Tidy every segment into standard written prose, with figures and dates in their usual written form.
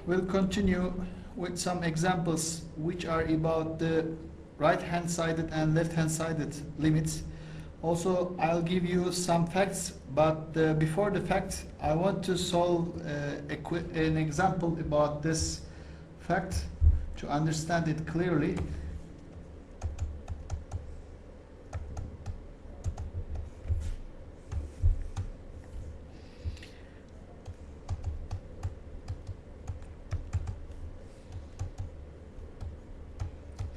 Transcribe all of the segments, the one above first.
We'll continue with some examples which are about the right-hand sided and left-hand sided limits. Also, I'll give you some facts, but before the facts, I want to solve an example about this fact to understand it clearly.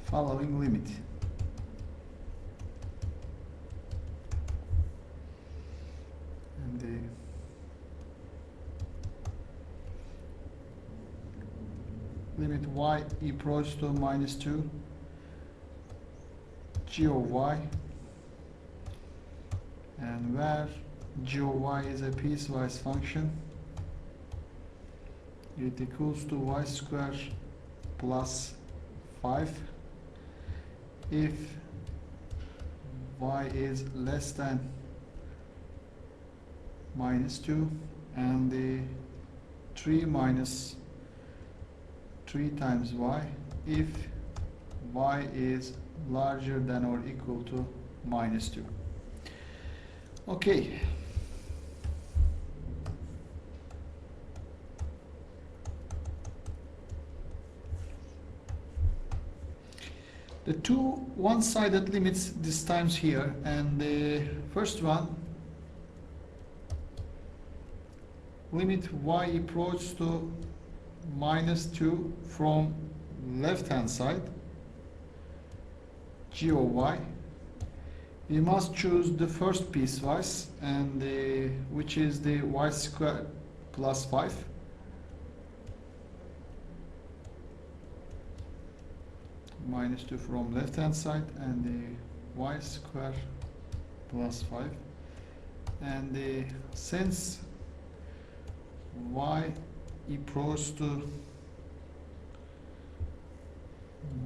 Following limit. And the limit y approaches to minus 2 g of y, and where g of y is a piecewise function, it equals to y squared plus 5 if y is less than minus 2 and the 3 minus 3 times y if y is larger than or equal to minus 2. Okay. The two one-sided limits this times here, and the first one, limit y approaches to minus 2 from left-hand side, g of y. We must choose the first piecewise, and which is the y squared plus 5. Minus 2 from left hand side, and the y square plus 5, and since y approaches to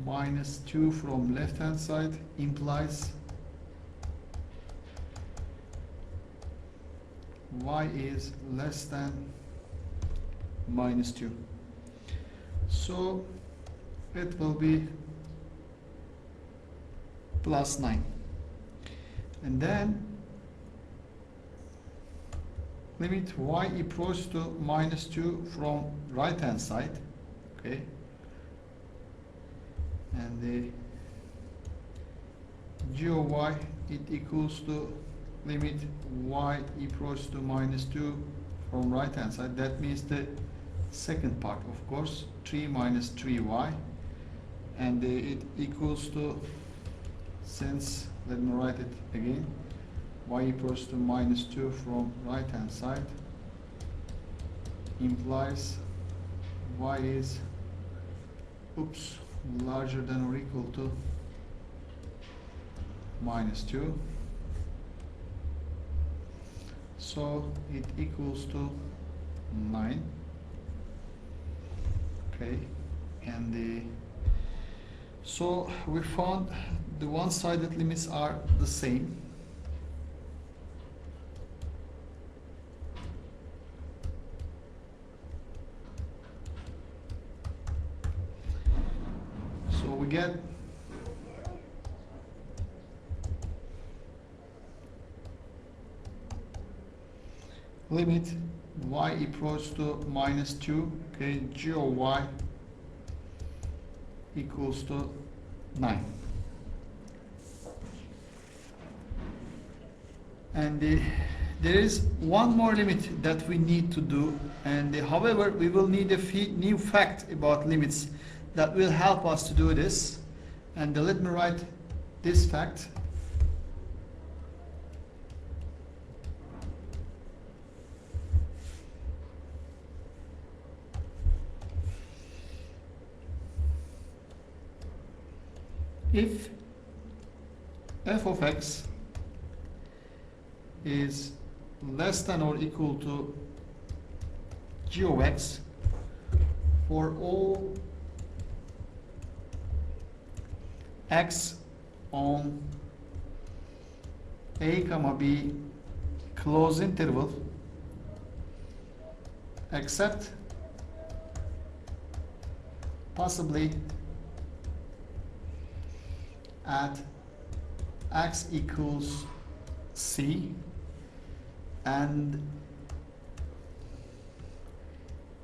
minus 2 from left hand side implies y is less than minus 2, so it will be plus 9. And then limit y approaches to minus 2 from right hand side, okay, and the g of y, it equals to limit y approaches to minus 2 from right hand side. That means the second part, of course, 3 minus 3y, and it equals to, since, let me write it again, y approaches to minus 2 from right hand side implies y is larger than or equal to minus 2, so it equals to 9. Okay, and so we found the one-sided limits are the same. So we get limit y approaches to minus 2, okay, g of y equals to 9. And there is one more limit that we need to do, and however we will need a new fact about limits that will help us to do this, and let me write this fact. If f of x is less than or equal to g of x for all x on a comma b closed interval except possibly at x equals c, and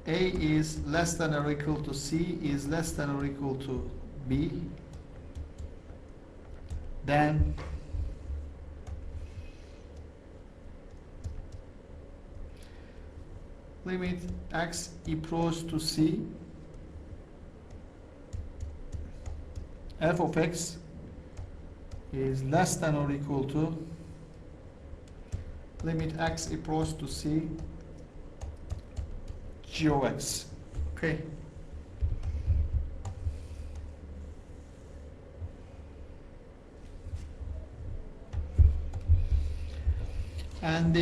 a is less than or equal to c is less than or equal to b, then limit x equals to c, f of x is less than or equal to limit x equals to c g of x. Okay. And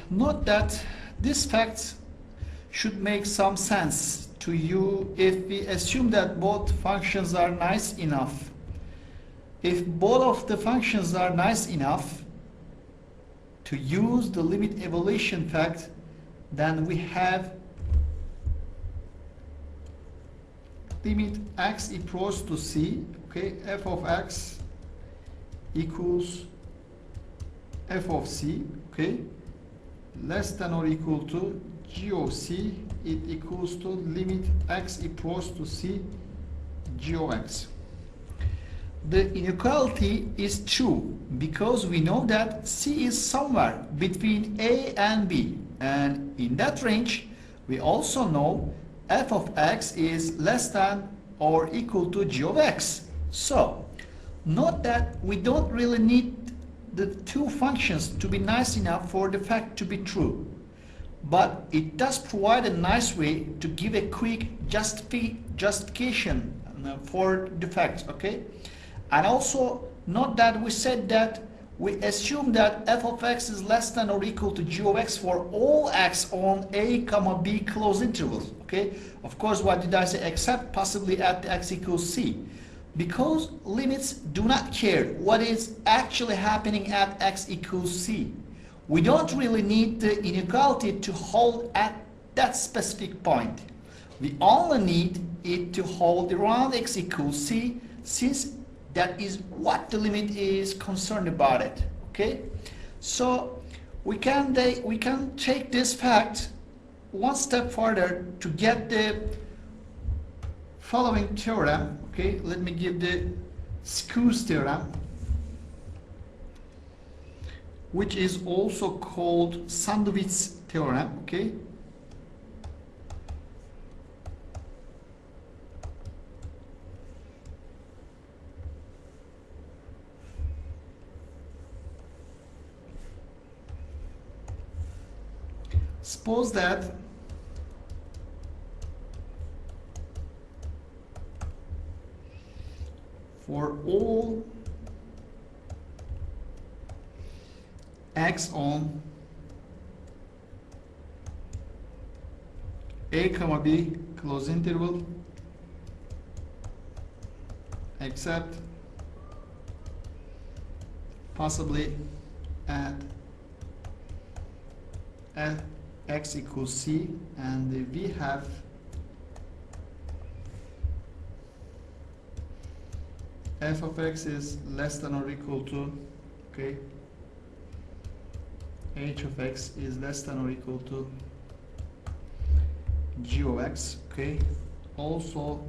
note that this fact should make some sense to you if we assume that both functions are nice enough. If both of the functions are nice enough to use the limit evaluation fact, then we have limit x equals to c, okay, f of x equals f of c, okay, less than or equal to g of c, it equals to limit x equals to c g of x. The inequality is true because we know that c is somewhere between a and b, and in that range we also know f of x is less than or equal to g of x. So note that we don't really need the two functions to be nice enough for the fact to be true, but it does provide a nice way to give a quick justification for the fact, okay? And also note that we said that we assume that f of x is less than or equal to g of x for all x on a comma b closed intervals, okay? Of course, what did I say? Except possibly at the x equals c, because limits do not care what is actually happening at x equals c. We don't really need the inequality to hold at that specific point. We only need it to hold around x equals c, since that is what the limit is concerned about it, okay? So we can take this fact one step further to get the following theorem, okay? Let me give the Skew's theorem, which is also called Sandwich theorem, okay? Suppose that for all x on a comma b close interval except possibly at x equals c, and we have f of x is less than or equal to, okay, h of x is less than or equal to g of x, okay. Also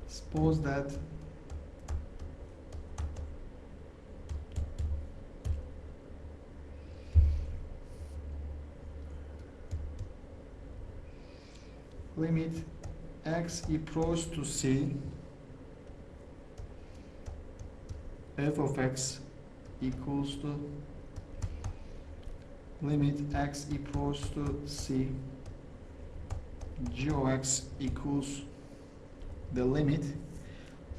suppose that limit x equals to c, f of x equals to limit x equals to c, g of x equals the limit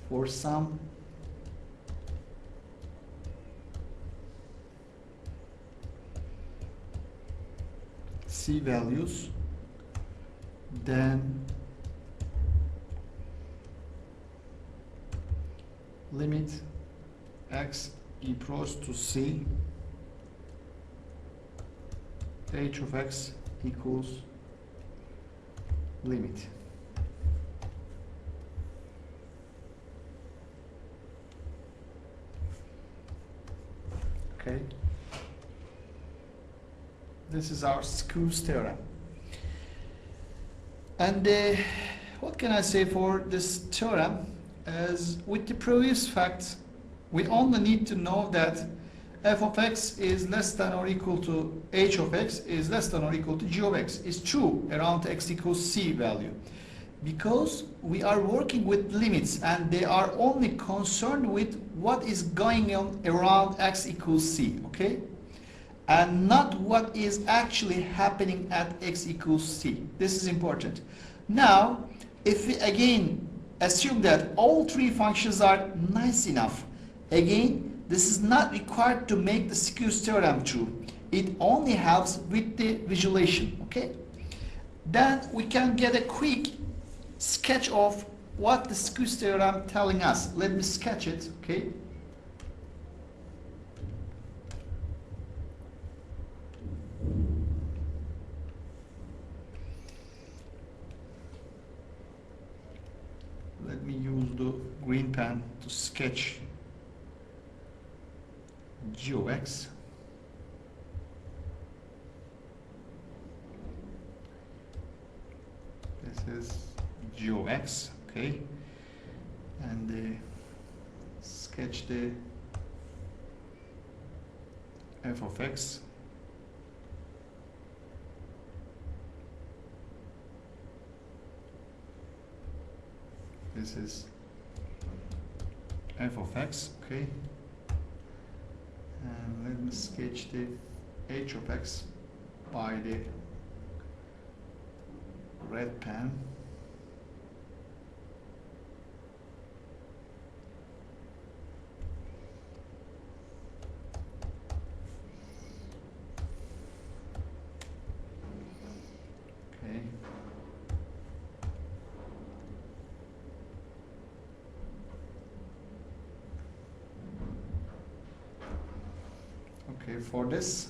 for some c values, then limit x equals to c, h of x equals limit. Okay. This is our Skew's theorem. And what can I say for this theorem? As with the previous facts, we only need to know that f of x is less than or equal to h of x is less than or equal to g of x is true around x equals c value. Because we are working with limits and they are only concerned with what is going on around x equals c, okay? And not what is actually happening at x equals c. This is important. Now, if we again assume that all three functions are nice enough, again, this is not required to make the Skew's theorem true. It only helps with the visualization, okay? Then we can get a quick sketch of what the Skew's theorem telling us. Let me sketch it, okay? Let me use the green pen to sketch g of x. This is g of x, okay? And sketch the f of x. This is f of x, okay? And let me sketch the h of x by the red pen. Okay. Okay, for this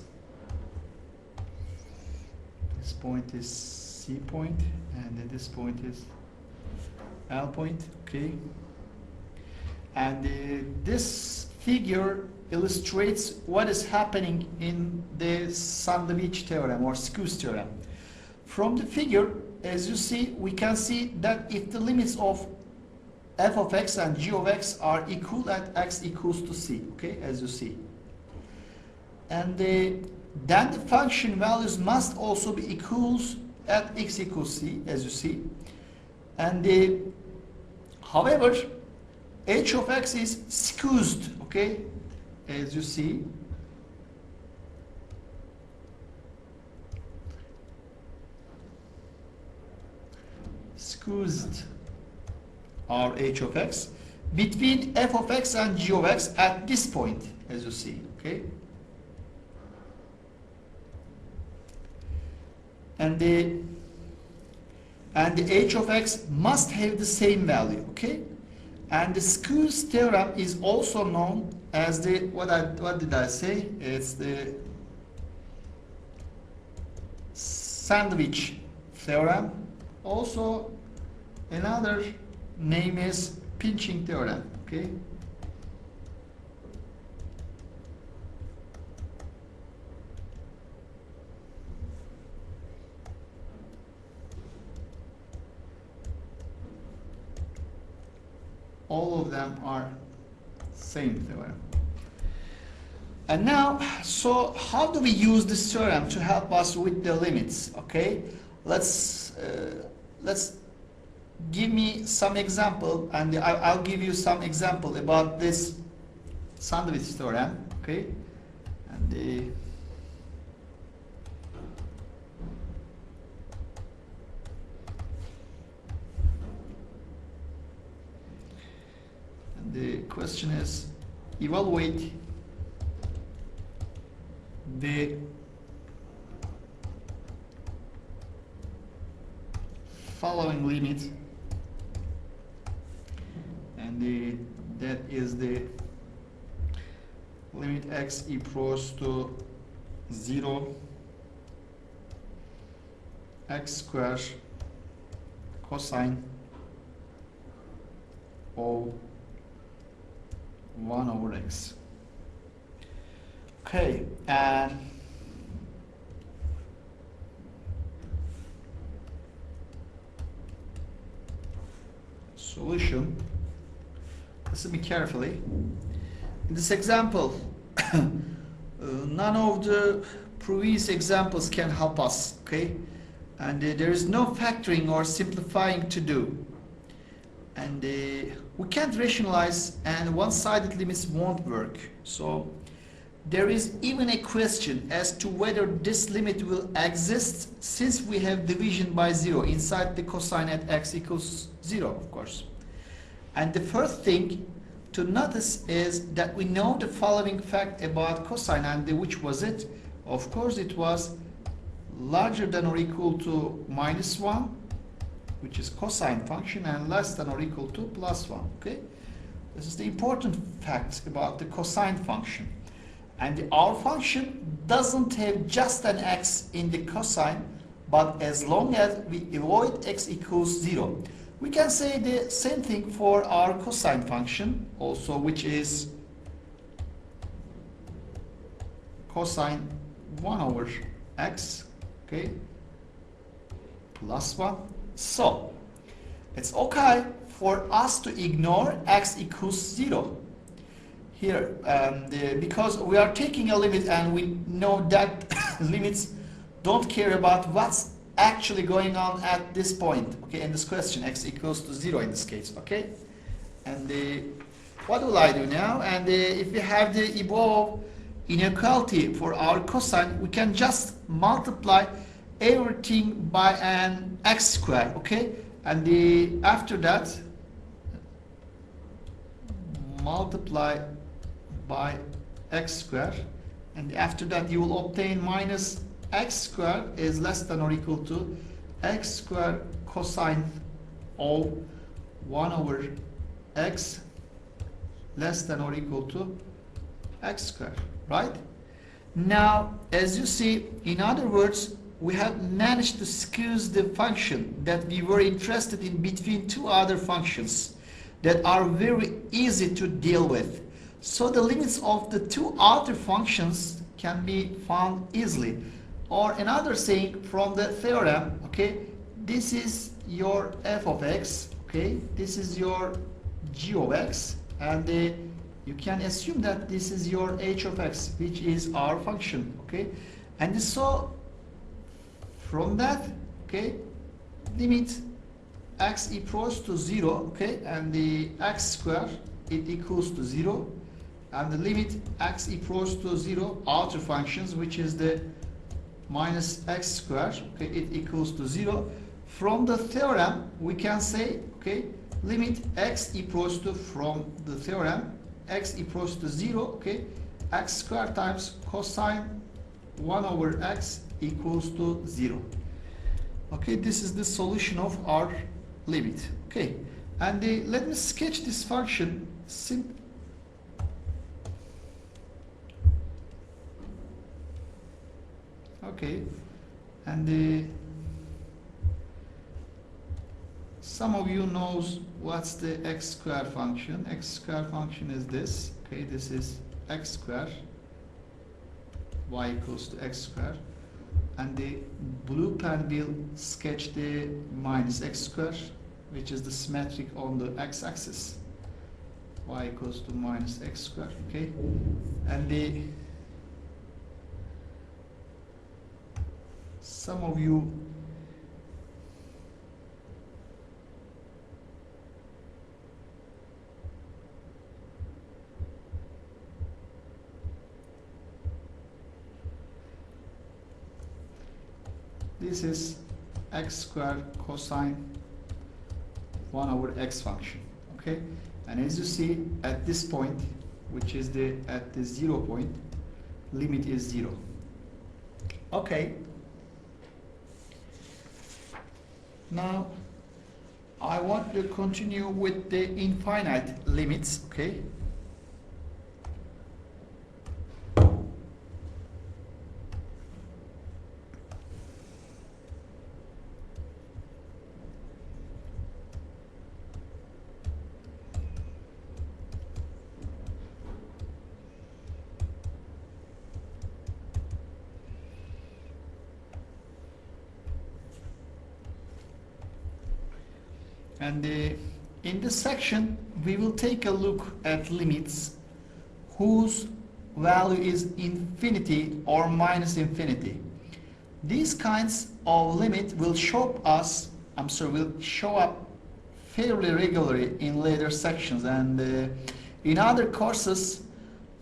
point is C point and then this point is L point, okay? And this figure illustrates what is happening in the sandwich theorem or Skew's theorem. From the figure, as you see, we can see that if the limits of f of x and g of x are equal at x equals to c, okay, as you see. And then the function values must also be equals at x equals c, as you see. And however, h of x is skewed, okay, as you see. Skewed our h of x between f of x and g of x at this point, as you see, okay. And the h of x must have the same value, okay? And the Skew's theorem is also known as the what did I say? It's the sandwich theorem. Also, another name is pinching theorem, okay? All of them are same theorem. And now, so how do we use this theorem to help us with the limits? Okay, let's give me some example, and I'll give you some example about this sandwich theorem. Okay, and the question is, evaluate the following limit, and that is the limit x equals to 0 x squared cosine of 1 over x. Okay, and solution. Listen me carefully. In this example, none of the previous examples can help us, okay? And there is no factoring or simplifying to do. And we can't rationalize, and one-sided limits won't work. So there is even a question as to whether this limit will exist since we have division by 0 inside the cosine at x equals 0, of course. And the first thing to notice is that we know the following fact about cosine, and which was it? Of course, it was larger than or equal to -1, which is cosine function, and less than or equal to +1. Okay, this is the important fact about the cosine function. And our function doesn't have just an x in the cosine, but as long as we avoid x equals 0. We can say the same thing for our cosine function also, which is cosine 1 over x, okay, +1. So it's okay for us to ignore x equals 0 here, because we are taking a limit, and we know that limits don't care about what's actually going on at this point, okay, in this question, x equals to 0 in this case, okay? And what will I do now? And if we have the above inequality for our cosine, we can just multiply everything by an x square, okay? And after that, multiply by x square, and after that you will obtain minus x square is less than or equal to x square cosine of 1 over x less than or equal to x square, right? Now, as you see, in other words, we have managed to squeeze the function that we were interested in between two other functions that are very easy to deal with. So the limits of the two other functions can be found easily. Or another saying from the theorem, okay, this is your f of x, okay, this is your g of x, and you can assume that this is your h of x, which is our function, okay? And so from that, okay, limit x equals to 0, okay, and the x square, it equals to 0, and the limit x equals to 0 outer functions, which is the minus x square, okay, it equals to 0. From the theorem, we can say, okay, limit x equals to, from the theorem, x equals to 0, okay, x square times cosine 1 over x equals to 0. Okay, this is the solution of our limit. Okay, and let me sketch this function. Okay, and some of you knows what's the x square function. X square function is this. Okay, this is x square, y equals to x square, and the blue pen will sketch the minus x square, which is the symmetric on the x-axis. Y equals to minus x square. Okay, and some of you this is x square cosine 1 over x function, okay? And as you see at this point, which is at the 0 point, limit is 0. Okay. Now, I want to continue with the infinite limits, okay? And in this section, we will take a look at limits whose value is infinity or minus infinity. These kinds of limit will show up fairly regularly in later sections and in other courses,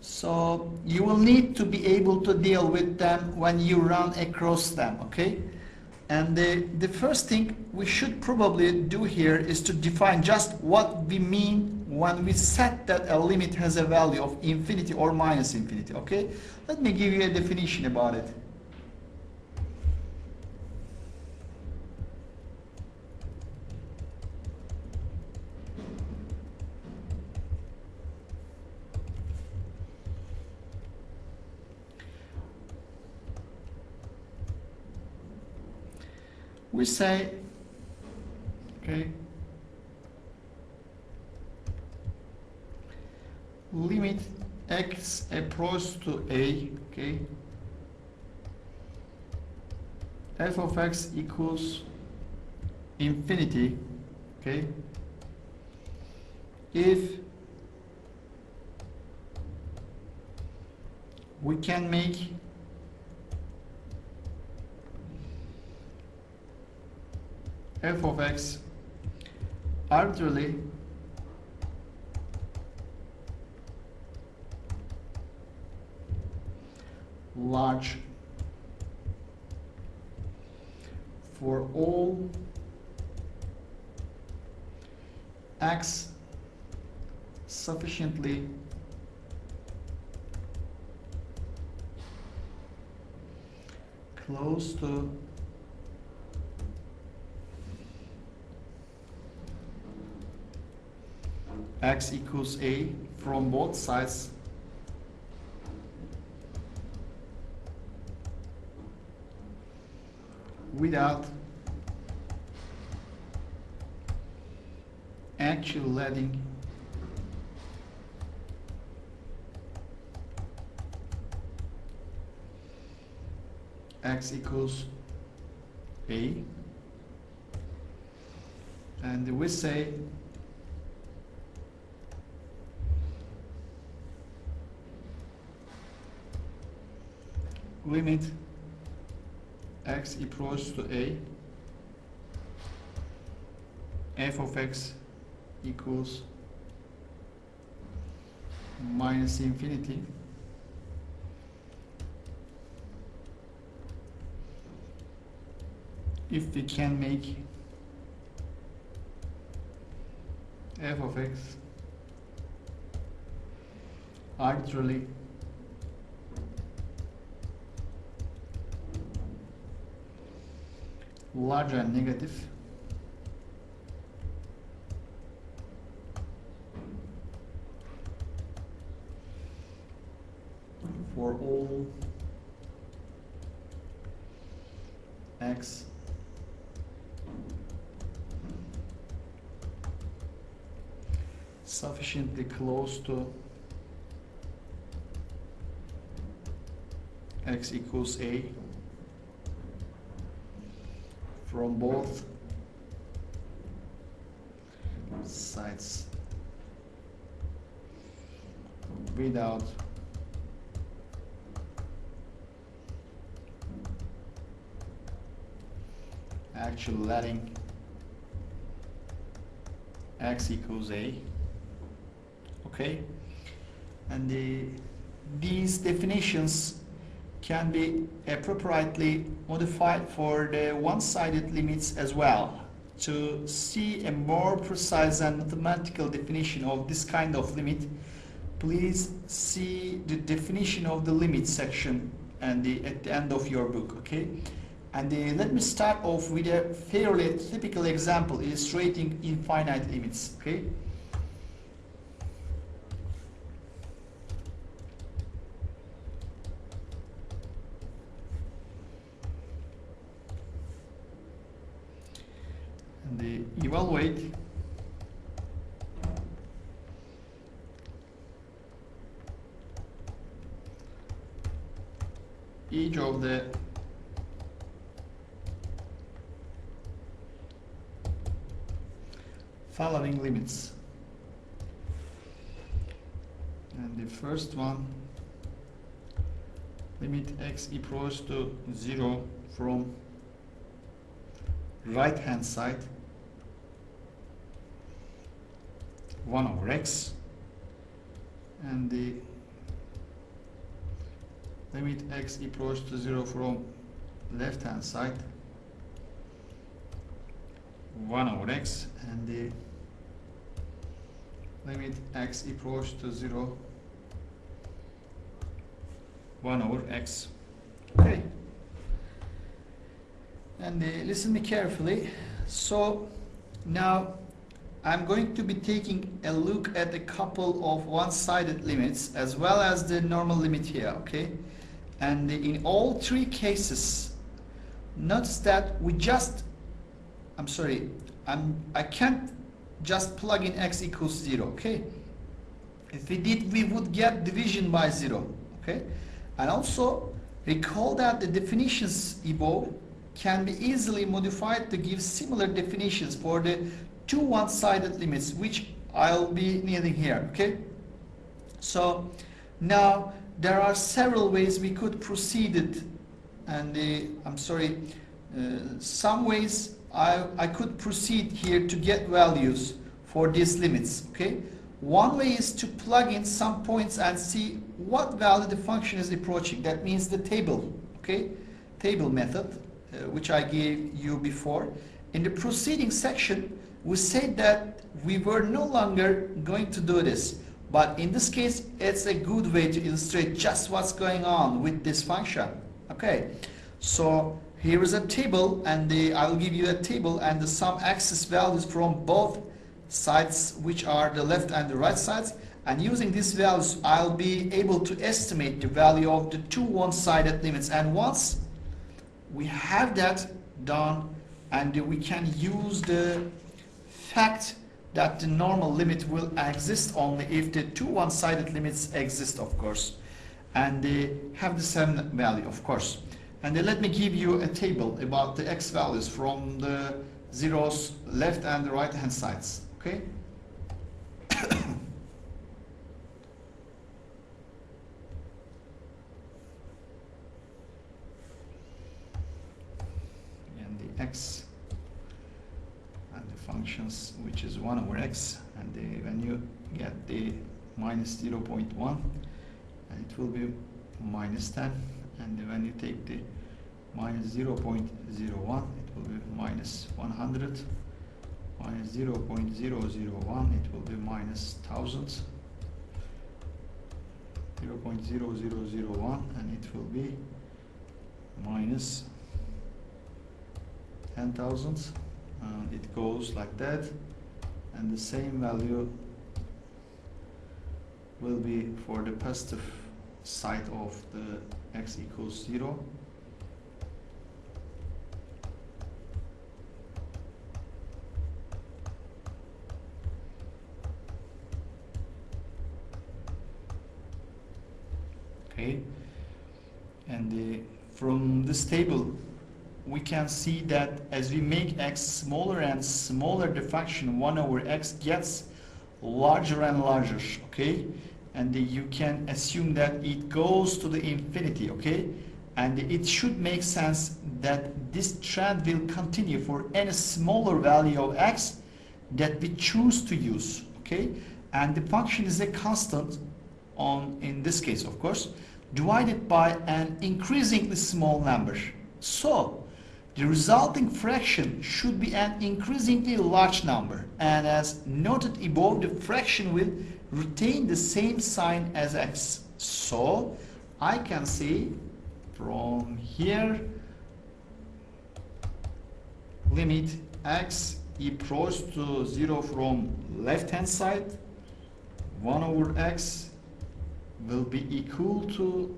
so you will need to be able to deal with them when you run across them, okay? And the first thing we should probably do here is to define just what we mean when we set that a limit has a value of infinity or minus infinity, okay? Let me give you a definition about it. We say, okay, limit x approaches to a, okay, f of x equals infinity, okay, if we can make f of x arbitrarily large for all x sufficiently close to x equals a from both sides without actually letting x equals a, and we say limit x approaches to a, f of x equals minus infinity if we can make f of x arbitrarily large and negative for all x sufficiently close to x equals a from both sides without actually letting x equals a, okay? And these definitions can be appropriately modified for the one-sided limits as well. To see a more precise and mathematical definition of this kind of limit, please see the definition of the limit section and at the end of your book, okay? And let me start off with a fairly typical example illustrating infinite limits, okay? And evaluate each of the following limits. And the first one, limit x equals to 0 from right hand side 1 over x, and the limit x equals to 0 from left hand side 1 over x, and the limit x equals to 0 1 over x. Okay, and listen me carefully. So now I'm going to be taking a look at a couple of one-sided limits as well as the normal limit here, okay? And in all three cases, notice that we just, I can't just plug in x equals 0, okay? If we did, we would get division by 0, okay? And also, recall that the definitions above can be easily modified to give similar definitions for the two one-sided limits, which I'll be needing here, okay? So now there are several ways we could proceed it, and some ways I could proceed here to get values for these limits, okay? One way is to plug in some points and see what value the function is approaching. That means the table, okay? Table method, which I gave you before. In the preceding section, we said that we were no longer going to do this, but in this case it's a good way to illustrate just what's going on with this function. Okay, so here is a table, and I will give you a table and some axis values from both sides, which are the left and the right sides, and using these values I'll be able to estimate the value of the two one-sided limits. And once we have that done, and we can use the fact that the normal limit will exist only if the two one-sided limits exist, of course, and they have the same value, of course. And let me give you a table about the x values from the zeros left and the right hand sides, okay? And the x and the functions, which is 1 over x, and when you get the minus 0.1, and it will be minus 10, and when you take the minus 0.01, it will be minus 100, minus 0.001, it will be minus 1000, 0.0001, and it will be minus 10,000. It goes like that, and the same value will be for the positive side of the x equals 0. Okay, and from this table we can see that as we make x smaller and smaller, the function 1 over x gets larger and larger, okay? And you can assume that it goes to the infinity, okay? And it should make sense that this trend will continue for any smaller value of x that we choose to use, okay? And the function is a constant in this case, of course, divided by an increasingly small number. So the resulting fraction should be an increasingly large number, and as noted above, the fraction will retain the same sign as x. So I can say from here, limit x equals to 0 from left hand side 1 over x will be equal to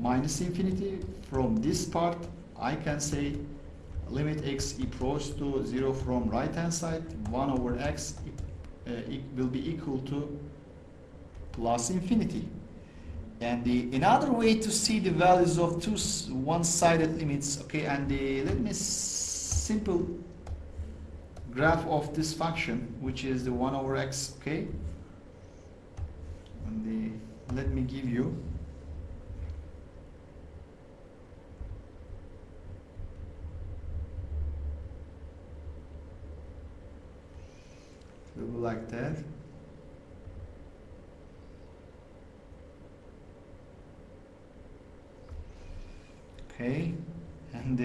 minus infinity. From this part I can say limit x equals to 0 from right hand side 1 over x it will be equal to plus infinity. And another way to see the values of two one-sided limits, okay, and let me simple graph of this function, which is the 1 over x, okay? And let me give you like that. Okay, and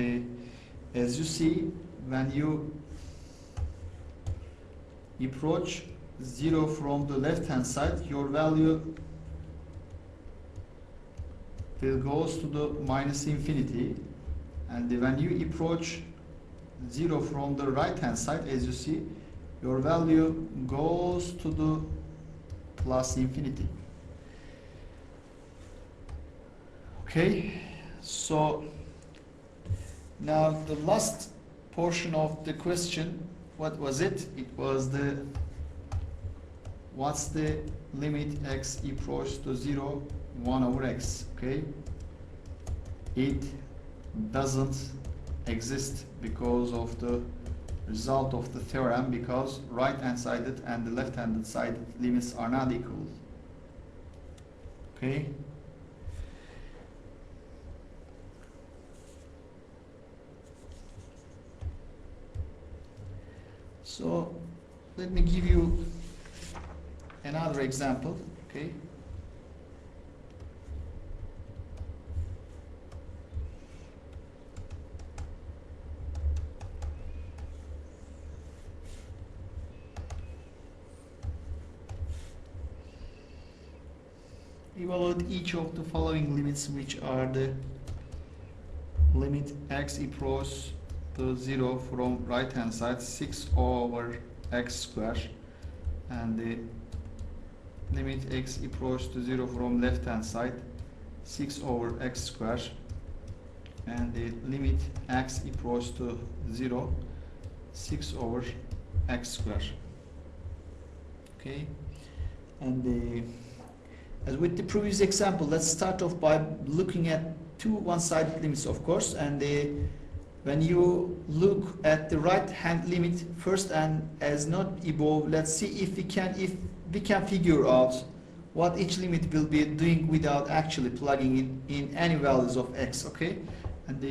as you see, when you approach 0 from the left hand side, your value will goes to the minus infinity, and when you approach 0 from the right hand side, as you see, your value goes to the plus infinity. Okay, so now the last portion of the question, what was it? It was the what's the limit x approach to 0, 1 over x, okay? It doesn't exist because of the result of the theorem, because right-hand sided and the left-handed side limits are not equal. Okay? So let me give you another example, okay? Evaluate each of the following limits, which are the limit x approaches to 0 from right hand side 6 over x square, and the limit x approaches to 0 from left hand side 6 over x square, and the limit x approaches to 0 6 over x square. Okay, and as with the previous example, let's start off by looking at two one-sided limits, of course, and when you look at the right hand limit first, and as not above, let's see if we can figure out what each limit will be doing without actually plugging in any values of x. Okay, and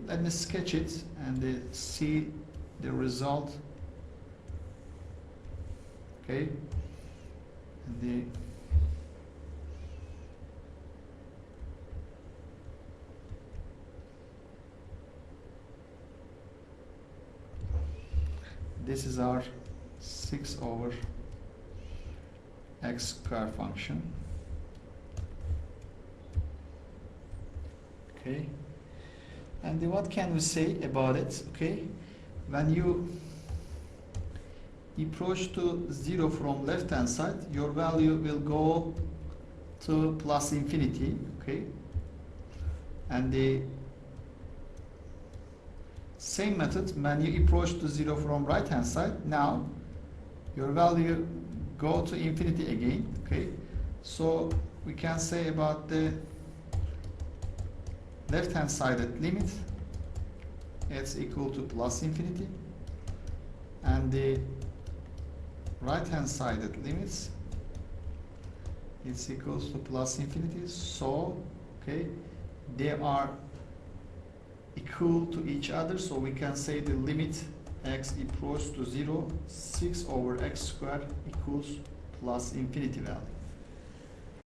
let me sketch it and see the result. Okay, and this is our 6 over x square function. Okay, and what can we say about it? Okay, when you approach to 0 from left hand side, your value will go to plus infinity. Okay, and the same method, when you approach to 0 from right hand side, now your value go to infinity again. Okay, so we can say about the left hand sided limit, it's equal to plus infinity, and the right hand sided limits, it's equals to plus infinity. So okay, they are equal to each other, so we can say the limit x approaches to 0 6 over x squared equals plus infinity value.